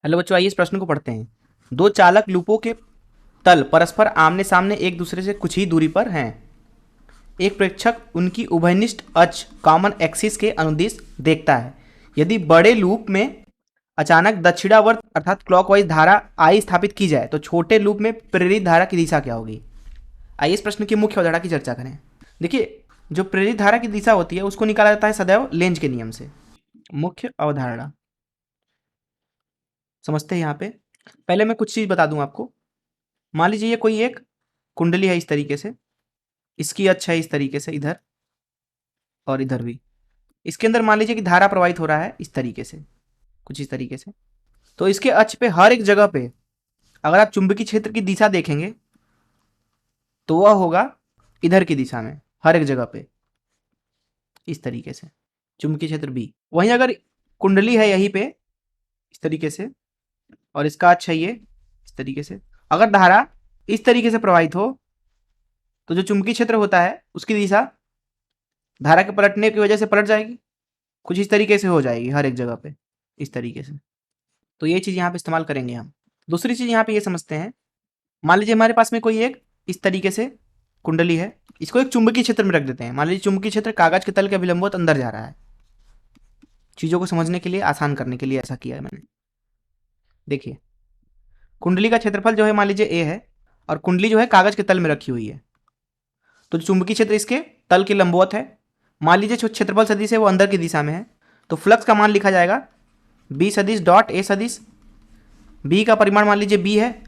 Hello बच्चों, आइए इस प्रश्न को पढ़ते हैं। दो चालक लूपों के तल परस्पर आमने सामने एक दूसरे से कुछ ही दूरी पर हैं। एक प्रेक्षक उनकी उभयनिष्ठ अक्ष कॉमन एक्सिस के अनुदिश देखता है। यदि बड़े लूप में अचानक दक्षिणावर्त अर्थात क्लॉकवाइज धारा आई स्थापित की जाए तो छोटे लूप में प्रेरित धारा की दिशा क्या होगी। आइए इस प्रश्न की मुख्य अवधारणा की चर्चा करें। देखिए, जो प्रेरित धारा की दिशा होती है उसको निकाला जाता है सदैव लेंज के नियम से। मुख्य अवधारणा समझते हैं। यहाँ पे पहले मैं कुछ चीज बता दूं आपको। मान लीजिए ये कोई एक कुंडली है इस तरीके से, इसकी अक्ष है इस तरीके से इधर और इधर भी। इसके अंदर मान लीजिए कि धारा प्रवाहित हो रहा है इस तरीके से, कुछ इस तरीके से। तो इसके अक्ष पे हर एक जगह पे अगर आप चुंबकीय क्षेत्र की दिशा देखेंगे तो वह होगा इधर की दिशा में, हर एक जगह पे इस तरीके से चुंबकीय क्षेत्र बी। वहीं अगर कुंडली है यहीं पे इस तरीके से और इसका अक्ष है ये इस तरीके से, अगर धारा इस तरीके से प्रवाहित हो तो जो चुंबकीय क्षेत्र होता है उसकी दिशा धारा के पलटने की वजह से पलट जाएगी, कुछ इस तरीके से हो जाएगी हर एक जगह पे इस तरीके से। तो ये चीज़ यहाँ पे इस्तेमाल करेंगे हम। दूसरी चीज़ यहाँ पे ये समझते हैं। मान लीजिए हमारे पास में कोई एक इस तरीके से कुंडली है, इसको एक चुंबकीय क्षेत्र में रख देते हैं। मान लीजिए चुंबकीय क्षेत्र कागज के तल के अभिलंबवत अंदर जा रहा है। चीज़ों को समझने के लिए, आसान करने के लिए ऐसा किया है मैंने। देखिए, कुंडली का क्षेत्रफल जो है मान लीजिए ए है और कुंडली जो है कागज के तल में रखी हुई है। तो चुंबकीय क्षेत्र इसके तल के लंबवत है। मान लीजिए जो क्षेत्रफल सदिश है वो अंदर की दिशा में है, तो फ्लक्स का मान लिखा जाएगा बी सदिश डॉट ए सदिश। बी का परिमाण मान लीजिए बी है,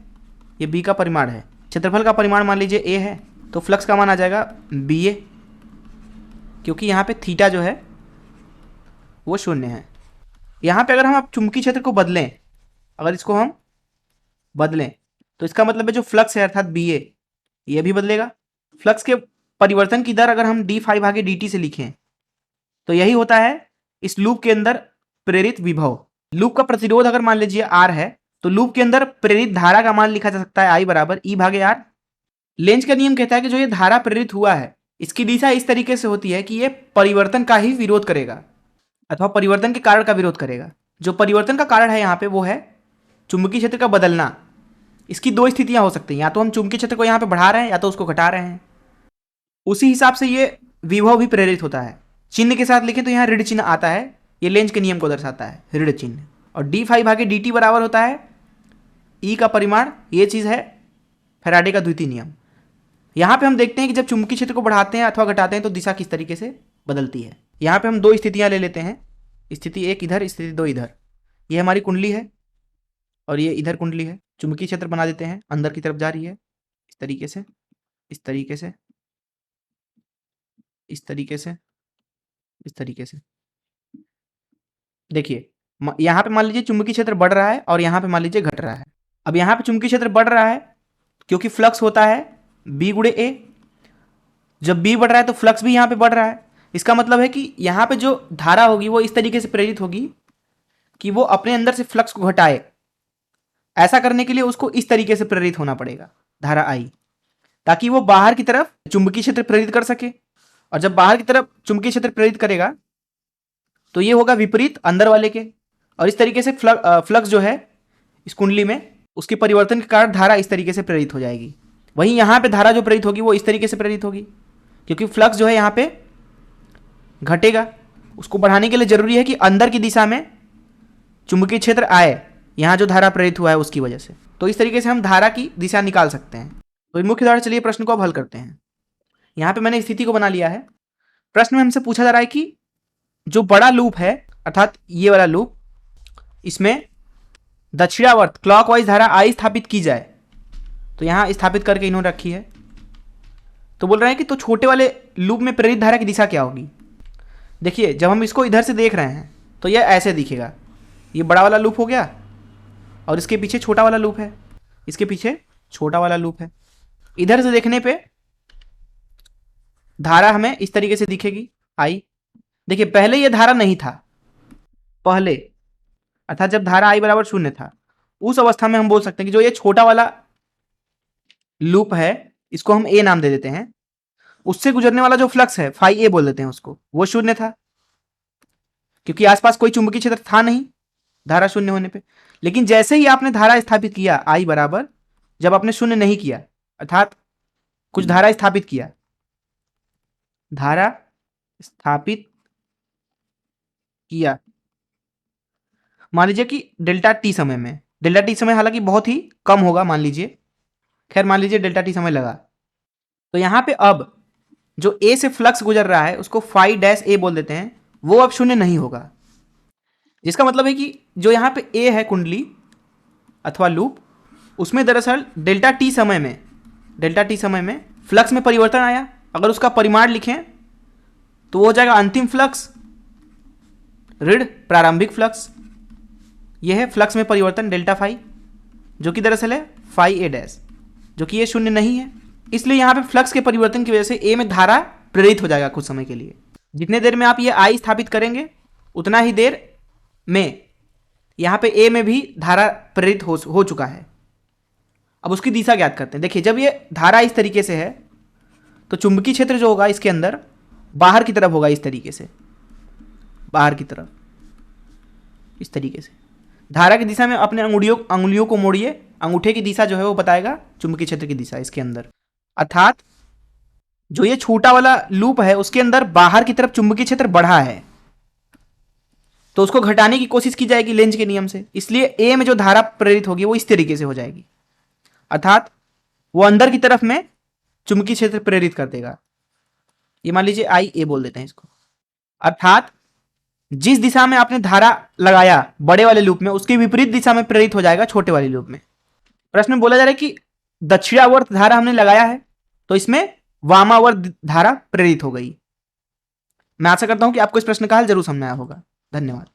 ये बी का परिमाण है। क्षेत्रफल का परिमाण मान लीजिए ए है, तो फ्लक्स का मान आ जाएगा बी ए, क्योंकि यहाँ पे थीटा जो है वो शून्य है। यहाँ पे अगर हम आप चुंबकीय क्षेत्र को बदलें, अगर इसको हम बदलें तो इसका मतलब है जो फ्लक्स है अर्थात बी ए, ये भी बदलेगा। फ्लक्स के परिवर्तन की दर अगर हम डी फाई भागे डी टी से लिखें तो यही होता है इस लूप के अंदर प्रेरित विभव। लूप का प्रतिरोध अगर मान लीजिए आर है तो लूप के अंदर प्रेरित धारा का मान लिखा जा सकता है आई बराबर ई भागे आर। लेंज का नियम कहता है कि जो ये धारा प्रेरित हुआ है इसकी दिशा इस तरीके से होती है कि ये परिवर्तन का ही विरोध करेगा अथवा परिवर्तन के कारण का विरोध करेगा। जो परिवर्तन का कारण है यहाँ पे वो है चुंबकीय क्षेत्र का बदलना। इसकी दो स्थितियां हो सकती हैं, या तो हम चुंबकीय क्षेत्र को यहाँ पे बढ़ा रहे हैं या तो उसको घटा रहे हैं। उसी हिसाब से ये विभव भी प्रेरित होता है। चिन्ह के साथ लिखें तो यहाँ ऋण चिन्ह आता है, ये लेंज के नियम को दर्शाता है, ऋण चिन्ह। और डी फाइव भागे डी टी बराबर होता है ई का परिमाण, ये चीज़ है फैराडे का द्वितीय नियम। यहाँ पे हम देखते हैं कि जब चुंबकीय क्षेत्र को बढ़ाते हैं अथवा घटाते हैं तो दिशा किस तरीके से बदलती है। यहाँ पे हम दो स्थितियाँ ले लेते हैं, स्थिति एक इधर, स्थिति दो इधर। ये हमारी कुंडली है और ये इधर कुंडली है। चुंबकीय क्षेत्र बना देते हैं, अंदर की तरफ जा रही है इस तरीके से, इस तरीके से, इस तरीके से, इस तरीके से। देखिए, यहाँ पे मान लीजिए चुंबकीय क्षेत्र बढ़ रहा है और यहाँ पे मान लीजिए घट रहा है। अब यहाँ पे चुंबकीय क्षेत्र बढ़ रहा है क्योंकि फ्लक्स होता है बी गुणे ए। जब बी बढ़ रहा है तो फ्लक्स भी यहाँ पे बढ़ रहा है। इसका मतलब है कि यहाँ पे जो धारा होगी वो इस तरीके से प्रेरित होगी कि वो अपने अंदर से फ्लक्स को घटाए। ऐसा करने के लिए उसको इस तरीके से प्रेरित होना पड़ेगा धारा आई, ताकि वो बाहर की तरफ चुंबकीय क्षेत्र प्रेरित कर सके। और जब बाहर की तरफ चुंबकीय क्षेत्र प्रेरित करेगा तो ये होगा विपरीत अंदर वाले के, और इस तरीके से फ्लक्स जो है इस कुंडली में उसके परिवर्तन के कारण धारा इस तरीके से प्रेरित हो जाएगी। वहीं यहाँ पे धारा जो प्रेरित होगी वो इस तरीके से प्रेरित होगी, क्योंकि फ्लक्स जो है यहाँ पे घटेगा। उसको बढ़ाने के लिए जरूरी है कि अंदर की दिशा में चुंबकीय क्षेत्र आए, यहाँ जो धारा प्रेरित हुआ है उसकी वजह से। तो इस तरीके से हम धारा की दिशा निकाल सकते हैं। तो मुख्य धारा, चलिए प्रश्न को अब हल करते हैं। यहाँ पे मैंने स्थिति को बना लिया है। प्रश्न में हमसे पूछा जा रहा है कि जो बड़ा लूप है अर्थात ये वाला लूप, इसमें दक्षिणावर्त क्लॉकवाइज धारा आई स्थापित की जाए। तो यहाँ स्थापित करके इन्होंने रखी है। तो बोल रहे हैं कि तो छोटे वाले लूप में प्रेरित धारा की दिशा क्या होगी। देखिए, जब हम इसको इधर से देख रहे हैं तो यह ऐसे दिखेगा। ये बड़ा वाला लूप हो गया और इसके पीछे छोटा वाला लूप है, इसके पीछे छोटा वाला लूप है। इधर से देखने पे धारा हमें इस तरीके से दिखेगी आई। देखिए, पहले ये धारा नहीं था, पहले अर्थात जब धारा आई बराबर शून्य था उस अवस्था में हम बोल सकते हैं कि जो ये छोटा वाला लूप है इसको हम ए नाम दे देते हैं। उससे गुजरने वाला जो फ्लक्स है फाई ए बोल देते हैं उसको, वो शून्य था क्योंकि आसपास कोई चुंबकीय क्षेत्र था नहीं धारा शून्य होने पे। लेकिन जैसे ही आपने धारा स्थापित किया I बराबर, जब आपने शून्य नहीं किया, अर्थात कुछ धारा स्थापित किया, धारा स्थापित किया, मान लीजिए कि डेल्टा टी समय में, डेल्टा टी समय हालांकि बहुत ही कम होगा मान लीजिए, खैर मान लीजिए डेल्टा टी समय लगा, तो यहां पे अब जो ए से फ्लक्स गुजर रहा है उसको फाई डैश ए बोल देते हैं, वो अब शून्य नहीं होगा, जिसका मतलब है कि जो यहां पे ए है कुंडली अथवा लूप, उसमें दरअसल डेल्टा टी समय में फ्लक्स में परिवर्तन आया। अगर उसका परिमाण लिखें तो वो हो जाएगा अंतिम फ्लक्स ऋण प्रारंभिक फ्लक्स, यह है फ्लक्स में परिवर्तन डेल्टा फाई, जो कि दरअसल है फाई ए डैश, जो कि ये शून्य नहीं है। इसलिए यहाँ पे फ्लक्स के परिवर्तन की वजह से ए में धारा प्रेरित हो जाएगा कुछ समय के लिए। जितने देर में आप ये आई स्थापित करेंगे उतना ही देर में यहाँ पे ए में भी धारा प्रेरित हो चुका है। अब उसकी दिशा ज्ञात करते हैं। देखिए, जब ये धारा इस तरीके से है तो चुंबकीय क्षेत्र जो होगा इसके अंदर बाहर की तरफ होगा, इस तरीके से बाहर की तरफ, इस तरीके से। धारा की दिशा में अपने अंगुलियों को मोड़िए, अंगूठे की दिशा जो है वो बताएगा चुंबकीय क्षेत्र की दिशा इसके अंदर, अर्थात जो ये छोटा वाला लूप है उसके अंदर बाहर की तरफ चुंबकीय क्षेत्र बढ़ा है, तो उसको घटाने की कोशिश की जाएगी लेंज के नियम से। इसलिए ए में जो धारा प्रेरित होगी वो इस तरीके से हो जाएगी, अर्थात वो अंदर की तरफ में चुंबकीय क्षेत्र प्रेरित कर देगा। ये मान लीजिए आई ए बोल देते हैं इसको, अर्थात जिस दिशा में आपने धारा लगाया बड़े वाले लूप में उसके विपरीत दिशा में प्रेरित हो जाएगा छोटे वाले लूप में। प्रश्न में बोला जा रहा है कि दक्षिणावर्त धारा हमने लगाया है तो इसमें वामावर्त धारा प्रेरित हो गई। मैं आशा करता हूं कि आपको इस प्रश्न का हल जरूर समझ में आया होगा। धन्यवाद।